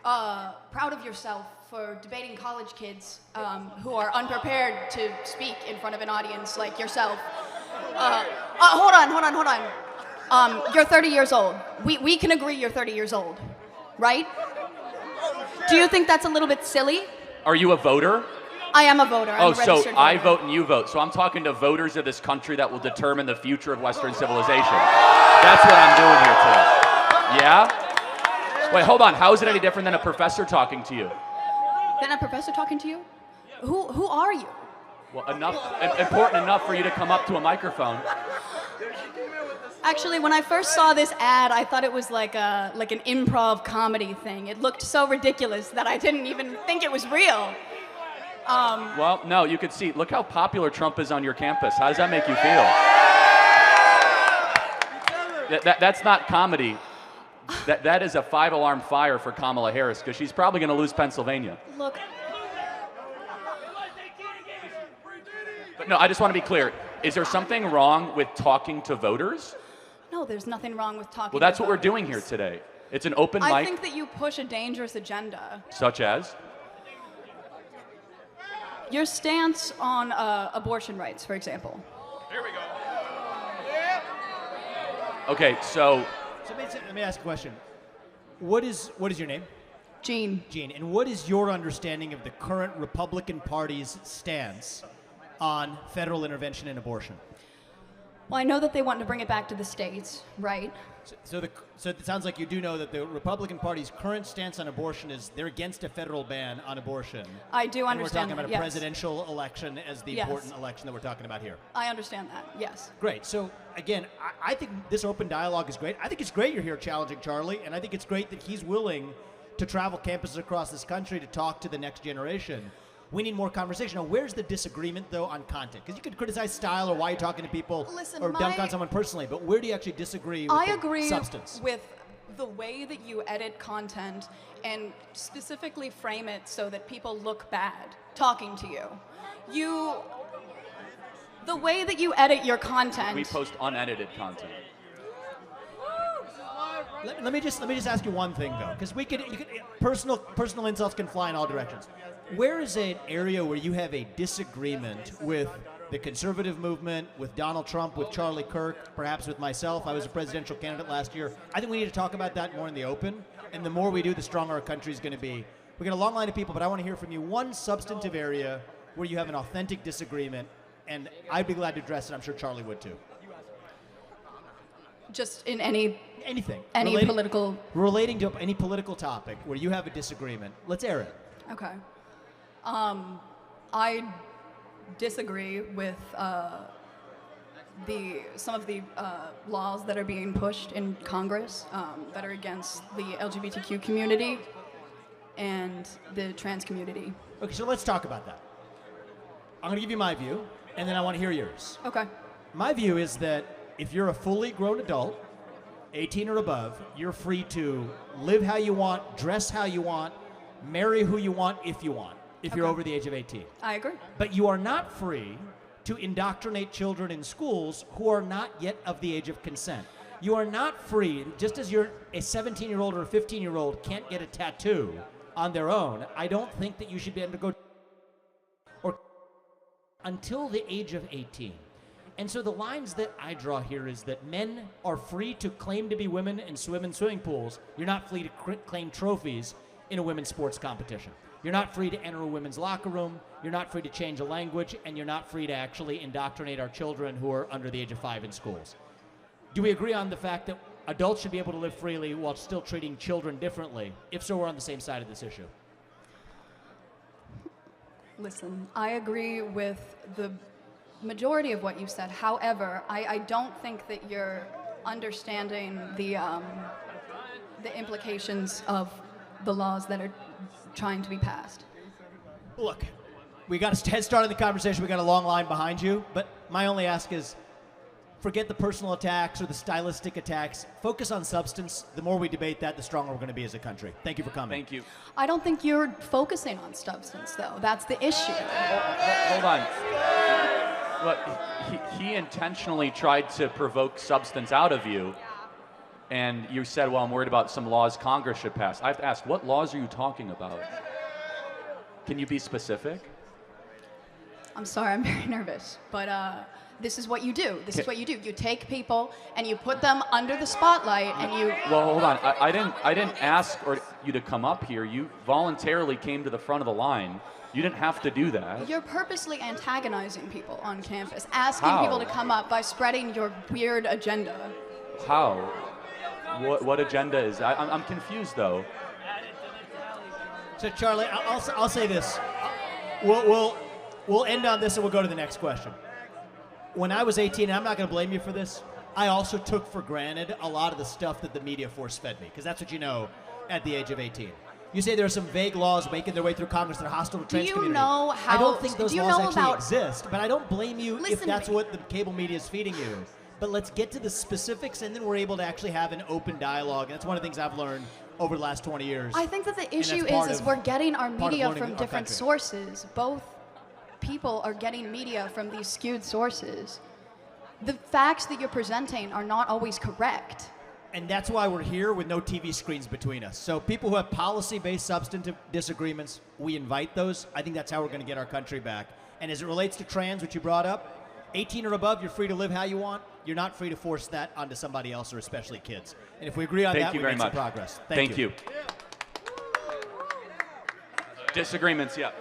proud of yourself for debating college kids who are unprepared to speak in front of an audience like yourself. Hold on. You're 30 years old. We can agree you're 30 years old, right? Do you think that's a little bit silly? Are you a voter? I am a voter. I'm a registered so voter. I vote and you vote. So I'm talking to voters of this country that will determine the future of Western civilization. That's what I'm doing here today. Yeah? Wait, hold on. How is it any different than a professor talking to you? Than a professor talking to you? Who are you? Well, important enough for you to come up to a microphone. Actually, when I first saw this ad, I thought it was like an improv comedy thing. It looked so ridiculous that I didn't even think it was real. Well, no, you could see. Look how popular Trump is on your campus. How does that make you feel? That's not comedy. That is a 5-alarm fire for Kamala Harris because she's probably going to lose Pennsylvania. Look. But no, I just want to be clear. Is there something wrong with talking to voters? No, there's nothing wrong with talking. Well, that's to what we're voters. doing here today. It's an open mic. I think that you push a dangerous agenda. Such as? Your stance on abortion rights, for example. Here we go. Okay, so let me ask a question. What is your name? Jean. Jean. And what is your understanding of the current Republican Party's stance on federal intervention in abortion? Well, I know that they want to bring it back to the states, right? So it sounds like you do know that the Republican Party's current stance on abortion is they're against a federal ban on abortion. I do understand and we're talking about that, a presidential election as the important election that we're talking about here. I understand that, yes. Great. So, again, I think this open dialogue is great. I think it's great you're here challenging Charlie, and I think it's great that he's willing to travel campuses across this country to talk to the next generation. We need more conversation. Now, where's the disagreement, though, on content? Because you could criticize style or why you're talking to people or dunk on someone personally, but where do you actually disagree with the substance? With the way that you edit content and specifically frame it so that people look bad talking to you. The way that you edit your content. We post unedited content. Let me just ask you one thing, though, because personal insults can fly in all directions. Where is an area where you have a disagreement with the conservative movement, with Donald Trump, with Charlie Kirk, perhaps with myself? I was a presidential candidate last year. I think we need to talk about that more in the open, and the more we do, the stronger our country is going to be. We got a long line of people, but I want to hear from you one substantive area where you have an authentic disagreement, and I'd be glad to address it. I'm sure Charlie would too. Just in anything. Political. Relating to any political topic where you have a disagreement. Let's air it. Okay. I disagree with some of the laws that are being pushed in Congress that are against the LGBTQ community and the trans community. Okay, so let's talk about that. I'm going to give you my view, and then I want to hear yours. Okay. My view is that if you're a fully grown adult, 18 or above, you're free to live how you want, dress how you want, marry who you want if you want, if you're over the age of 18. I agree. But you are not free to indoctrinate children in schools who are not yet of the age of consent. You are not free, just as you're a 17-year-old or a 15-year-old can't get a tattoo on their own, I don't think that you should be able to go or until the age of 18. And so the lines that I draw here is that men are free to claim to be women and swim in swimming pools. You're not free to claim trophies in a women's sports competition. You're not free to enter a women's locker room. You're not free to change a language. And you're not free to actually indoctrinate our children who are under the age of 5 in schools. Do we agree on the fact that adults should be able to live freely while still treating children differently? If so, we're on the same side of this issue. Listen, I agree with the majority of what you said. However, I don't think that you're understanding the implications of the laws that are trying to be passed. Look, we got a head start in the conversation. We got a long line behind you. But my only ask is, forget the personal attacks or the stylistic attacks. Focus on substance. The more we debate that, the stronger we're going to be as a country. Thank you for coming. Thank you. I don't think you're focusing on substance, though. That's the issue. Hold on. But he intentionally tried to provoke substance out of you. and you said, well, I'm worried about some laws Congress should pass. I have to ask, what laws are you talking about? Can you be specific? I'm sorry, I'm very nervous, but this is what you do. This is what you do. You take people and you put them under the spotlight, and you. Well, hold on. I didn't ask you to come up here. You voluntarily came to the front of the line. You didn't have to do that. You're purposely antagonizing people on campus, asking How? people to come up by spreading your weird agenda. How? What agenda is that? I'm confused though. So Charlie, I'll say this. We'll end on this and we'll go to the next question. When I was 18, and I'm not going to blame you for this, I also took for granted a lot of the stuff that the media force-fed me, because that's what you know at the age of 18. You say there are some vague laws making their way through Congress that are hostile to trans community. Know how? I don't think those laws actually about, exist, but I don't blame you if that's to me. what the cable media is feeding you. But let's get to the specifics, and then we're able to actually have an open dialogue. And that's one of the things I've learned over the last 20 years. I think that the issue is we're getting our media from different country. sources. Both people are getting media from these skewed sources. The facts that you're presenting are not always correct. And that's why we're here with no TV screens between us. So people who have policy-based substantive disagreements, we invite those. I think that's how we're going to get our country back. And as it relates to trans, which you brought up, 18 or above, you're free to live how you want. You're not free to force that onto somebody else, or especially kids. And if we agree on that, we make some progress. Thank you. Disagreements, yeah.